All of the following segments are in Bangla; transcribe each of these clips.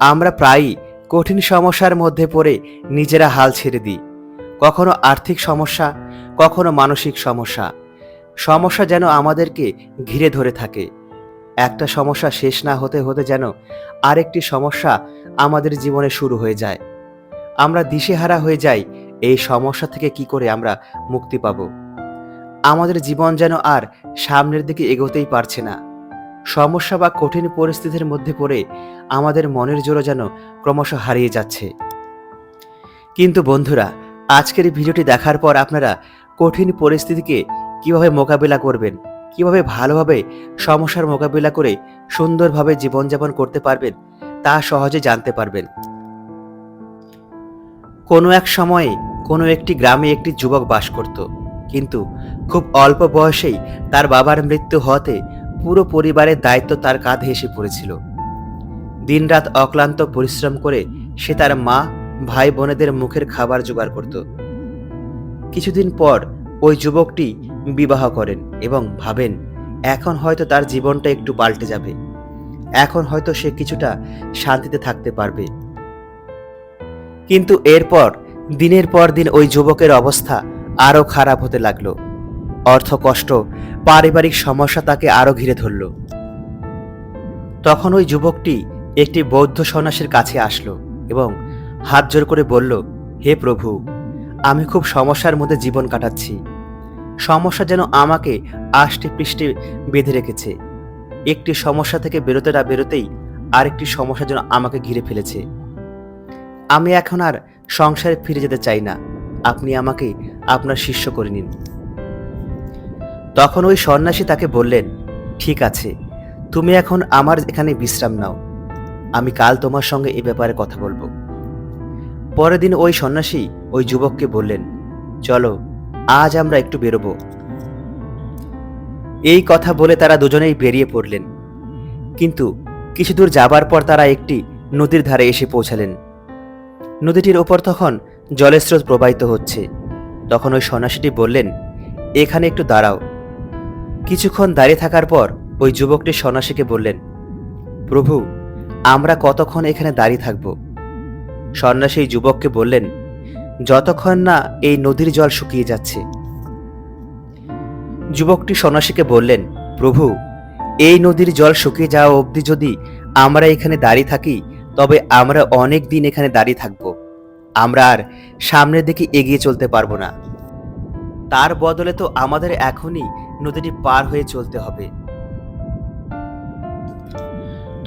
আমরা প্রায়ই কঠিন সমস্যার মধ্যে পড়ে নিজেরা হাল ছেড়ে দিই। কখনো আর্থিক সমস্যা, কখনো মানসিক সমস্যা। সমস্যা যেন আমাদেরকে ঘিরে ধরে থাকে। একটা সমস্যা শেষ না হতে হতে যেন আরেকটি সমস্যা আমাদের জীবনে শুরু হয়ে যায়। আমরা দিশেহারা হয়ে যাই এই সমস্যা থেকে কি করে আমরা মুক্তি পাব। আমাদের জীবন যেন আর সামনের দিকে এগোতেই পারছে না। সমস্যা বা কঠিন পরিস্থিতির মধ্যে পড়ে আমাদের মনের জোরও যেন ক্রমশ হারিয়ে যাচ্ছে। কিন্তু বন্ধুরা, আজকের এই ভিডিওটি দেখার পর আপনারা কঠিন পরিস্থিতিকে কিভাবে মোকাবিলা করবেন, কিভাবে ভালোভাবে সমস্যার মোকাবিলা করে সুন্দরভাবে জীবনযাপন করতে পারবেন তা সহজে জানতে পারবেন। কোনো এক সময়ে কোনো একটি গ্রামে একটি যুবক বাস করত, কিন্তু খুব অল্প বয়সেই তার বাবার মৃত্যু হওয়াতে পুরো পরিবারের দায়িত্ব তার কাঁধে এসে পড়েছিল। দিনরাত অক্লান্ত পরিশ্রম করে সে তার মা, ভাই বোনেদের মুখের খাবার জোগাড় করত। কিছুদিন পর ওই যুবকটি বিবাহ করেন এবং ভাবেন এখন হয়তো তার জীবনটা একটু পাল্টে যাবে, এখন হয়তো সে কিছুটা শান্তিতে থাকতে পারবে। কিন্তু এরপর দিনের পর দিন ওই যুবকের অবস্থা আরো খারাপ হতে লাগলো। অর্থ কষ্ট, পারিবারিক সমস্যা তাকে আরো ঘিরে ধরল। তখন ওই যুবকটি একটি বৌদ্ধ সন্ন্যাসীর কাছে আসলো এবং হাত জোড় করে বলল, হে প্রভু, আমি খুব সমস্যার মধ্যে জীবন কাটাচ্ছি। সমস্যা যেন আমাকে আষ্টে পৃষ্ঠে বেঁধে রেখেছে। একটি সমস্যা থেকে বেরোতে না বেরোতেই আরেকটি সমস্যা যেন আমাকে ঘিরে ফেলেছে। আমি এখন আর সংসারে ফিরে যেতে চাই না, আপনি আমাকে আপনার শিষ্য করে নিন। তখন ওই সন্ন্যাসী তাকে বললেন, ঠিক আছে, তুমি এখন আমার এখানে বিশ্রাম নাও, আমি কাল তোমার সঙ্গে এ ব্যাপারে কথা বলবো। পরের দিন ওই সন্ন্যাসী ওই যুবককে বললেন, চলো আজ আমরা একটু বেরোবো। এই কথা বলে তারা দুজনেই বেরিয়ে পড়লেন। কিন্তু কিছু দূর যাবার পর তারা একটি নদীর ধারে এসে পৌঁছালেন। নদীটির ওপর তখন জলের স্রোত প্রবাহিত হচ্ছে। তখন ওই সন্ন্যাসীটি বললেন, এখানে একটু দাঁড়াও। কিছুক্ষণ দাঁড়িয়ে থাকার পর ওই যুবকটি সন্ন্যাসীকে বললেন, প্রভু, আমরা কতক্ষণ এখানে দাঁড়িয়ে থাকব? সন্ন্যাসী যুবককে বললেন, যতক্ষণ না এই নদীর জল শুকিয়ে যাচ্ছে। যুবকটি সন্ন্যাসীকে বললেন, প্রভু, এই নদীর জল শুকিয়ে যাওয়া অবধি যদি আমরা এখানে দাঁড়িয়ে থাকি তবে আমরা অনেক দিন এখানে দাঁড়িয়ে থাকব, আমরা আর সামনের দিকে এগিয়ে চলতে পারবো না। তার বদলে তো আমাদের এখনই নদীটি পার হয়ে চলতে হবে।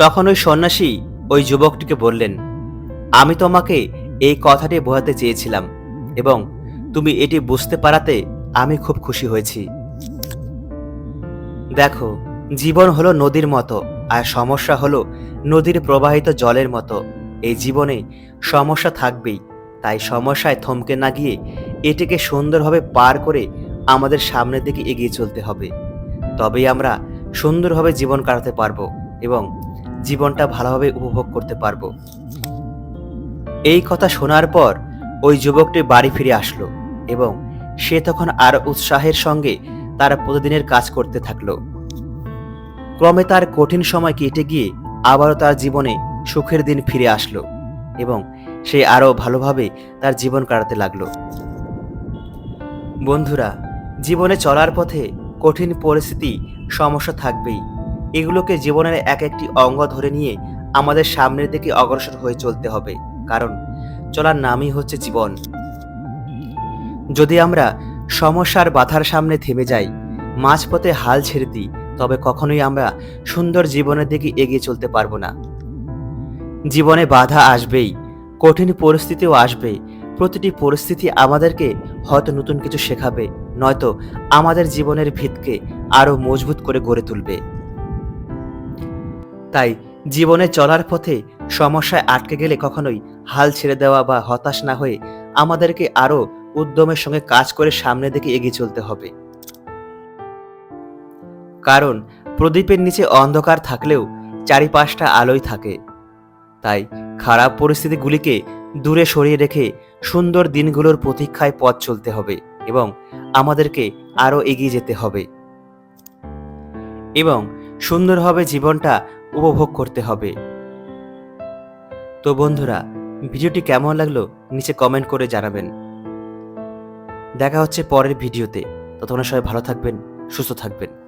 তখন ওই সন্ন্যাসী ওই যুবকটিকে বললেন, আমি তোমাকে এই কথাটি বোঝাতে চেয়েছিলাম এবং তুমি এটি বুঝতে পারাতে আমি খুব খুশি হয়েছি। দেখো, জীবন হলো নদীর মতো আর সমস্যা হলো নদীর প্রবাহিত জলের মতো। এই জীবনে সমস্যা থাকবেই, তাই সমস্যায় থমকে না গিয়ে এটিকে সুন্দরভাবে পার করে আমাদের সামনের দিকে এগিয়ে চলতে হবে। তবেই আমরা সুন্দরভাবে জীবন কাটাতে পারবো এবং জীবনটা ভালোভাবে উপভোগ করতে পারবো। এই কথা শোনার পর ওই যুবকটি বাড়ি ফিরে আসলো এবং সে তখন আরো উৎসাহের সঙ্গে তার প্রতিদিনের কাজ করতে থাকলো। ক্রমে তার কঠিন সময় কেটে গিয়ে আবারও তার জীবনে সুখের দিন ফিরে আসলো এবং সে আরো ভালোভাবে তার জীবন কাটাতে লাগলো। বন্ধুরা, জীবনে চলার পথে কঠিন পরিস্থিতি, সমস্যা থাকবেই। এগুলোকে জীবনের এক একটি অঙ্গ ধরে নিয়ে আমাদের সামনের দিকে অগ্রসর হয়ে চলতে হবে, কারণ চলার নামই হচ্ছে জীবন। যদি আমরা সমস্যার বাধার সামনে থেমে যাই, মাঝপথে হাল ছেড়ে দিই, তবে কখনোই আমরা সুন্দর জীবনের দিকে এগিয়ে চলতে পারবো না। জীবনে বাধা আসবেই, কঠিন পরিস্থিতিও আসবে। প্রতিটি পরিস্থিতি আমাদেরকে হয়তো নতুন কিছু শেখাবে, নয়তো আমাদের জীবনের ভিতকে আরো মজবুত করে গড়ে তুলবে। তাই জীবনে চলার পথে সমস্যায় আটকে গেলে কখনোই হাল ছেড়ে দেওয়া বা হতাশ না হয়ে আমাদেরকে আরো উদ্যমের সঙ্গে কাজ করে সামনের দিকে এগিয়ে চলতে হবে। কারণ প্রদীপের নিচে অন্ধকার থাকলেও চারিপাশটা আলোয় থাকে। তাই খারাপ পরিস্থিতিগুলিকে দূরে সরিয়ে রেখে সুন্দর দিনগুলোর প্রতীক্ষায় পথ চলতে হবে এবং আমাদেরকে আরো এগিয়ে যেতে হবে এবং সুন্দরভাবে জীবনটা উপভোগ করতে হবে। তো বন্ধুরা, ভিডিওটি কেমন লাগলো নিচে কমেন্ট করে জানাবেন। দেখা হচ্ছে পরের ভিডিওতে। ততক্ষণ সবাই ভালো থাকবেন, সুস্থ থাকবেন।